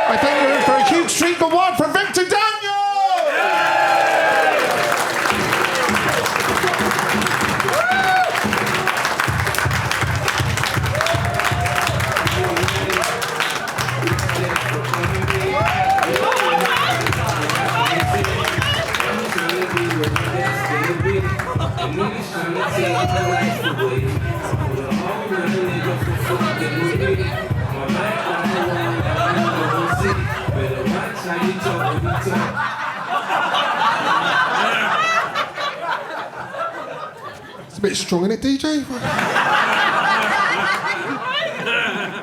I think we're in for a huge treat. The one for Victor Daniel! It's a bit strong, isn't it, DJ?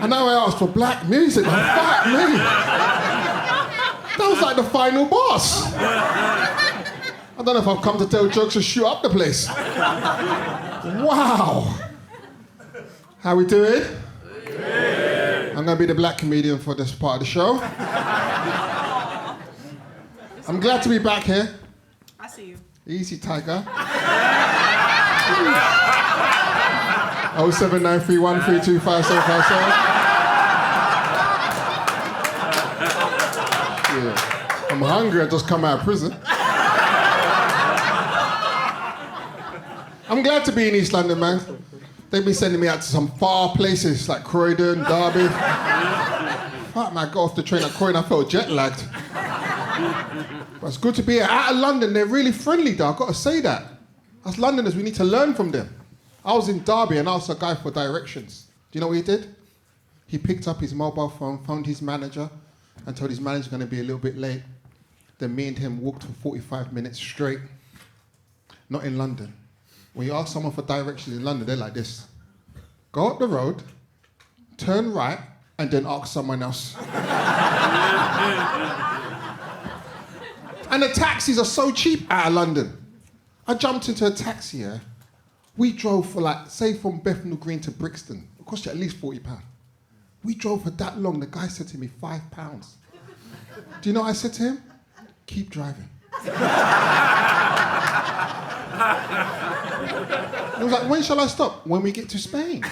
I know I asked for black music, but fuck me. That was like the final boss. I don't know if I've come to tell jokes or shoot up the place. Wow. How we doing? I'm going to be the black comedian for this part of the show. I'm glad to be back here. I see you. Easy, Tiger. 07931325757. Yeah. I'm hungry, I just come out of prison. I'm glad to be in East London, man. They've been sending me out to some far places like Croydon, Derby. Fuck, man, I got off the train at Croydon, I felt jet lagged. But it's good to be here. Out of London, they're really friendly though, I've got to say that. As Londoners, we need to learn from them. I was in Derby and asked a guy for directions. Do you know what he did? He picked up his mobile phone, phoned his manager, and told his manager going to be a little bit late. Then me and him walked for 45 minutes straight. Not in London. When you ask someone for directions in London, they're like this. Go up the road, turn right, and then ask someone else. And the taxis are so cheap out of London. I jumped into a taxi here. We drove for like, say from Bethnal Green to Brixton. It cost you at least £40. We drove for that long. The guy said to me, £5. Do you know what I said to him? Keep driving. I was like, when shall I stop? When we get to Spain.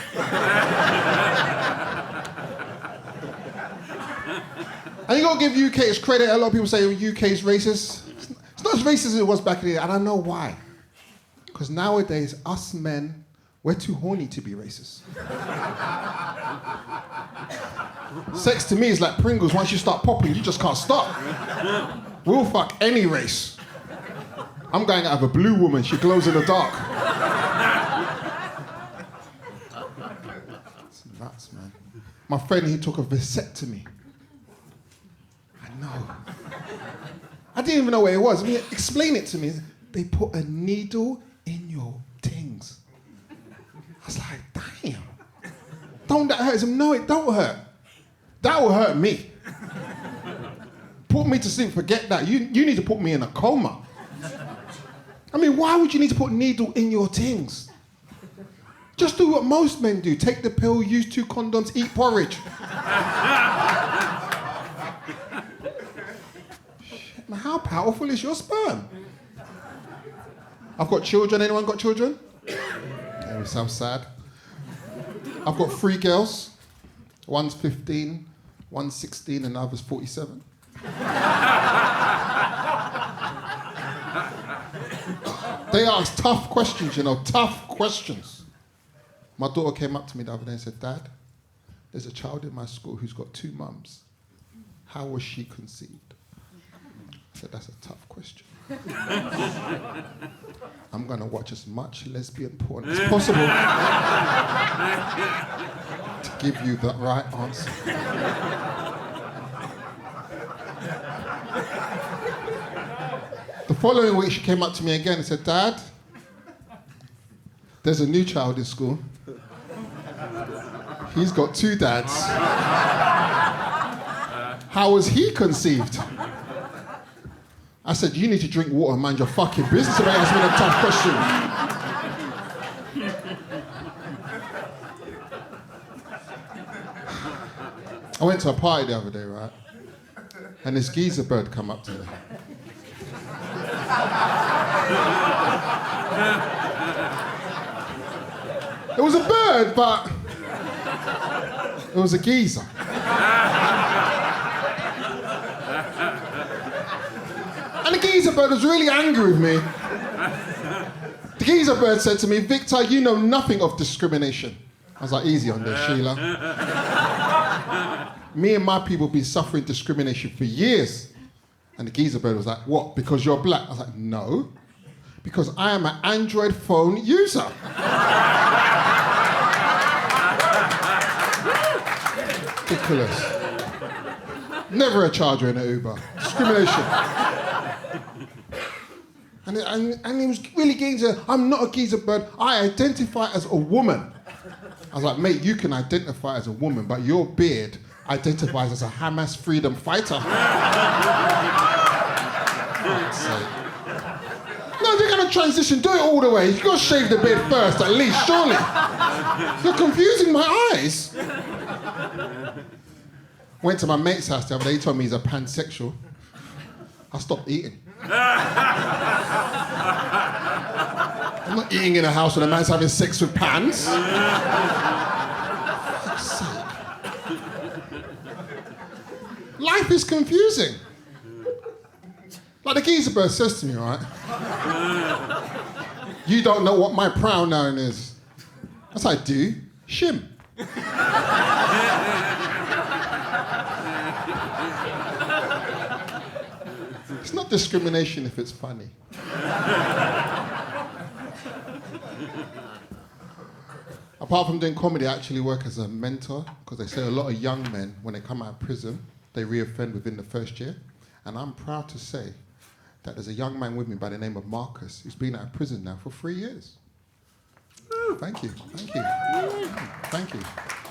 And you gotta give UK its credit. A lot of people say UK is racist. It's not as racist as it was back in the day, and I know why. Because nowadays, us men, we're too horny to be racist. Sex to me is like Pringles. Once you start popping, you just can't stop. We'll fuck any race. I'm going out of a blue woman. She glows in the dark. It's nuts, man. My friend, he took a vasectomy. I know. I didn't even know where it was. I mean, explain it to me. They put a needle in your tings. I was like, damn. Don't that hurt him? No, it don't hurt. That will hurt me. Put me to sleep, forget that. You need to put me in a coma. I mean, why would you need to put a needle in your tings? Just do what most men do. Take the pill, use 2 condoms, eat porridge. Shit, man, how powerful is your sperm? I've got children. Anyone got children? It sounds sad. I've got 3 girls. One's 15, one's 16, and the other's 47. They ask tough questions, you know, tough questions. My daughter came up to me the other day and said, Dad, there's a child in my school who's got 2 mums. How was she conceived? I said, that's a tough question. I'm going to watch as much lesbian porn as possible to give you the right answer. The following week, she came up to me again and said, Dad, there's a new child in school. He's got 2 dads. How was he conceived? I said, you need to drink water and mind your fucking business about asking me a tough question. I went to a party the other day, right? And this geezer bird come up to me. It was a bird, but it was a geezer. geezer bird was really angry with me. The geezer bird said to me, Victor, you know nothing of discrimination. I was like, easy on there, Sheila. Me and my people have been suffering discrimination for years. And the geezer bird was like, what, because you're black? I was like, no, because I am an Android phone user. Ridiculous. Never a charger in an Uber. Discrimination. And he was really geezer. I'm not a geezer bird. I identify as a woman. I was like, mate, you can identify as a woman, but your beard identifies as a Hamas freedom fighter. No, they're going to transition. Do it all the way. You've got to shave the beard first, at least, surely. You're confusing my eyes. Went to my mate's house the other day. He told me he's a pansexual. I stopped eating. I'm not eating in a house when a man's having sex with pans. Life is confusing. Like the geezer bird says to me, right? You don't know what my pronoun is. Yes, I do. Shim. It's not discrimination if it's funny. Apart from doing comedy, I actually work as a mentor, because they say a lot of young men, when they come out of prison, they reoffend within the first year. And I'm proud to say that there's a young man with me by the name of Marcus, who's been out of prison now for 3 years. Thank you, thank you, thank you.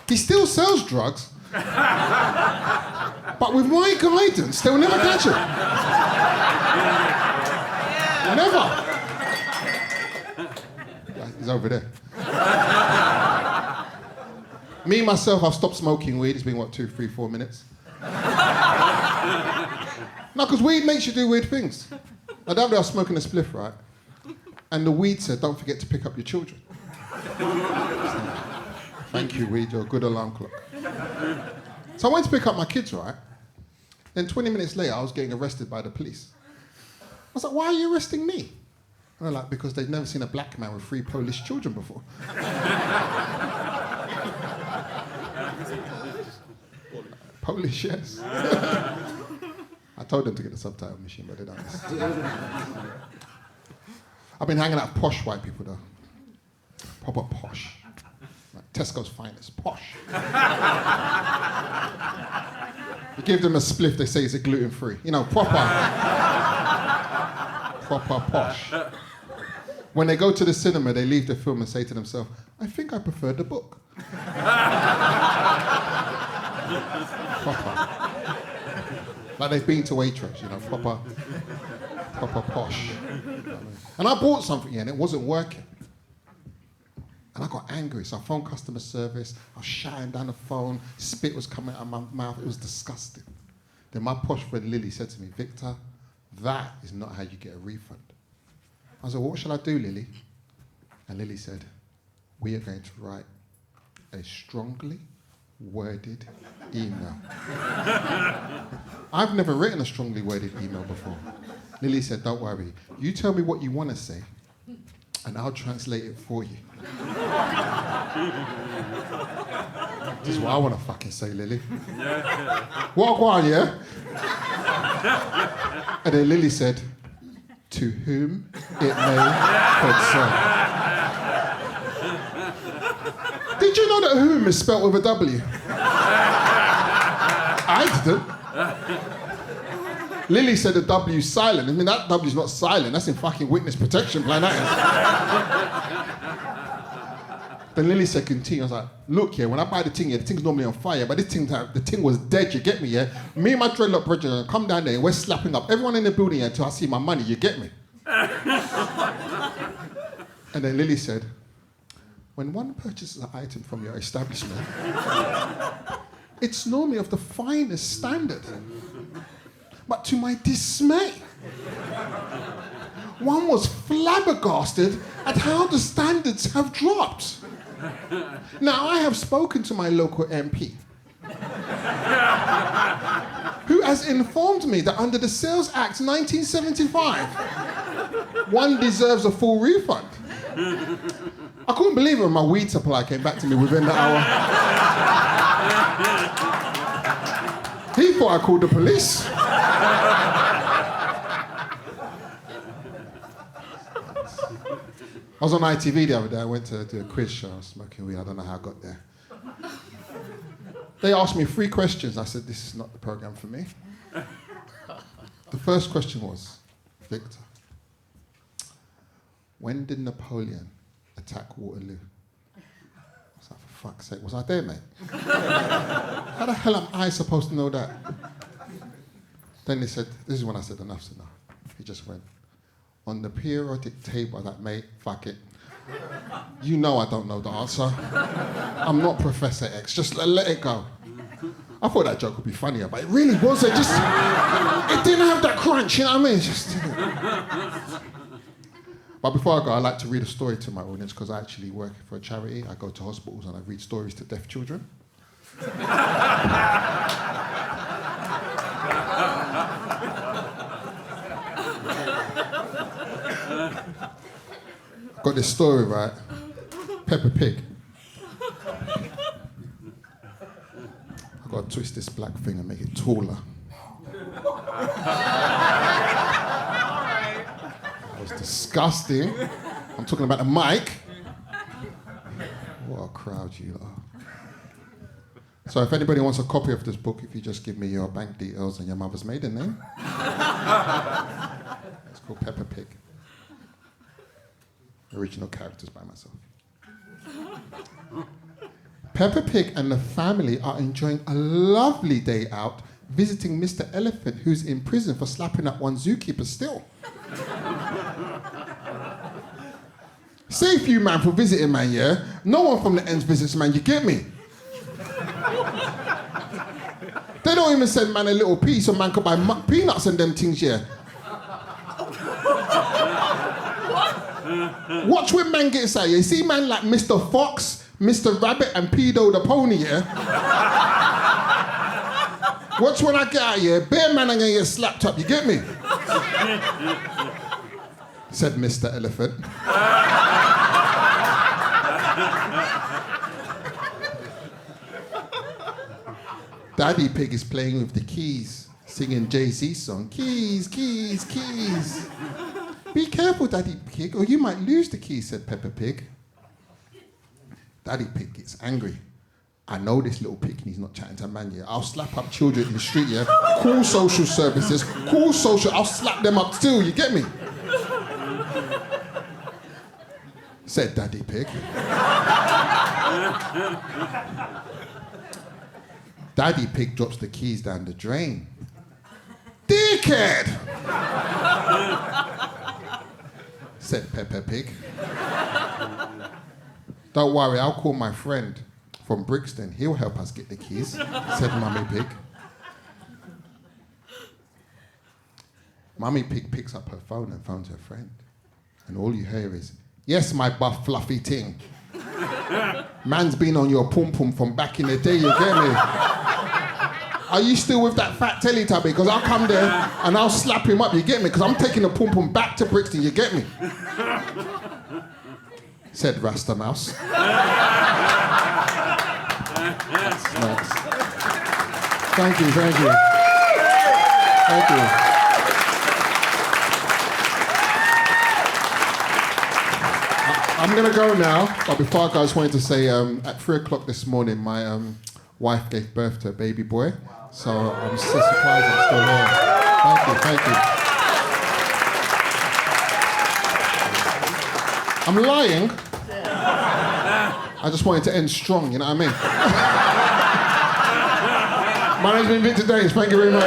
He still sells drugs, but with my guidance, they will never catch him. Never. He's over there. Me, myself, I've stopped smoking weed. It's been, what, 2, 3, 4 minutes? No, because weed makes you do weird things. The other day I was smoking a spliff, right? And the weed said, don't forget to pick up your children. Thank you, weed, you're a good alarm clock. So I went to pick up my kids, right? Then 20 minutes later, I was getting arrested by the police. I was like, why are you arresting me? And they're like, because they've never seen a black man with 3 Polish children before. Polish, yes. I told them to get the subtitle machine, but they don't. I've been hanging out with posh white people, though. Proper posh. Like Tesco's finest. Posh. You give them a spliff, they say it's a gluten-free. You know, proper posh. When they go to the cinema, they leave the film and say to themselves, I think I prefer the book. Proper. Like they've been to Waitrose, you know, proper posh. And I bought something here and it wasn't working. And I got angry, so I phoned customer service. I was shouting down the phone. Spit was coming out of my mouth. It was disgusting. Then my posh friend Lily said to me, Victor, that is not how you get a refund. I was like, what shall I do, Lily? And Lily said, we are going to write a strongly worded email. I've never written a strongly worded email before. Lily said, don't worry. You tell me what you want to say, and I'll translate it for you. This is what I want to fucking say, Lily. What, go on, yeah? And then Lily said, to whom it may concern. Did you know that whom is spelled with a W? I didn't. Lily said the W's silent. I mean, that W's not silent. That's in fucking witness protection plan, that is. Then Lily said, continue. I was like, look, yeah, when I buy the thing, yeah, the thing's normally on fire, but this thing, the thing was dead, you get me, yeah? Me and my dreadlock brother come down there and we're slapping up everyone in the building here until I see my money, you get me? And then Lily said, when one purchases an item from your establishment, it's normally of the finest standard. But to my dismay, one was flabbergasted at how the standards have dropped. Now, I have spoken to my local MP, who has informed me that under the Sales Act 1975, one deserves a full refund. I couldn't believe it when my weed supply came back to me within the hour. He thought I called the police. I was on ITV the other day. I went to do a quiz show. I was smoking weed. I don't know how I got there. They asked me 3 questions. I said, this is not the program for me. The first question was, Victor, when did Napoleon attack Waterloo? I was like, for fuck's sake, was I there, mate? How the hell am I supposed to know that? Then they said, this is when I said, enough's enough. He just went, on the periodic table, that mate, fuck it. You know I don't know the answer. I'm not Professor X, just let it go. I thought that joke would be funnier, but it really wasn't. It didn't have that crunch, you know what I mean? It just didn't. But before I go, I like to read a story to my audience because I actually work for a charity. I go to hospitals and I read stories to deaf children. Got this story, right? Peppa Pig. I've got to twist this black thing and make it taller. That was disgusting. I'm talking about the mic. What a crowd you are. So if anybody wants a copy of this book, if you just give me your bank details and your mother's maiden name. It's called Peppa Pig. Original characters by myself. Peppa Pig and the family are enjoying a lovely day out visiting Mr. Elephant, who's in prison for slapping at one zookeeper still. Save you, man, for visiting, man, yeah? No one from the ends visits, man, you get me? They don't even send man a little piece so man could buy peanuts and them things, yeah? Watch when man gets out, you see man like Mr. Fox, Mr. Rabbit and Pedo the Pony, yeah? Watch when I get out here, bare man I'm gonna get slapped up, you get me? Said Mr. Elephant. Daddy Pig is playing with the keys, singing Jay-Z's song, keys, keys, keys. Be careful, Daddy Pig, or you might lose the keys, said Peppa Pig. Daddy Pig gets angry. I know this little pig and he's not chatting to a man yet. I'll slap up children in the street, yeah? Call social services, call social, I'll slap them up too, you get me? Said Daddy Pig. Daddy Pig drops the keys down the drain. Dickhead! Said Peppa Pig. Don't worry, I'll call my friend from Brixton. He'll help us get the keys, said Mummy Pig. Mummy Pig picks up her phone and phones her friend. And all you hear is, yes, my buff fluffy ting. Man's been on your pum-pum from back in the day, you get me? Are you still with that fat Teletubby? Because I'll come there and I'll slap him up, you get me? Because I'm taking the pum-pum back to Brixton, you get me? Said Rasta Mouse. That's nice. Thank you, thank you. Thank you. I'm going to go now, but before I go, I just wanted to say at 3 o'clock this morning, my wife gave birth to a baby boy. So I'm so surprised I'm still here. Thank you, thank you. I'm lying. I just wanted to end strong, you know what I mean? My name's been Victor Davis, thank you very much.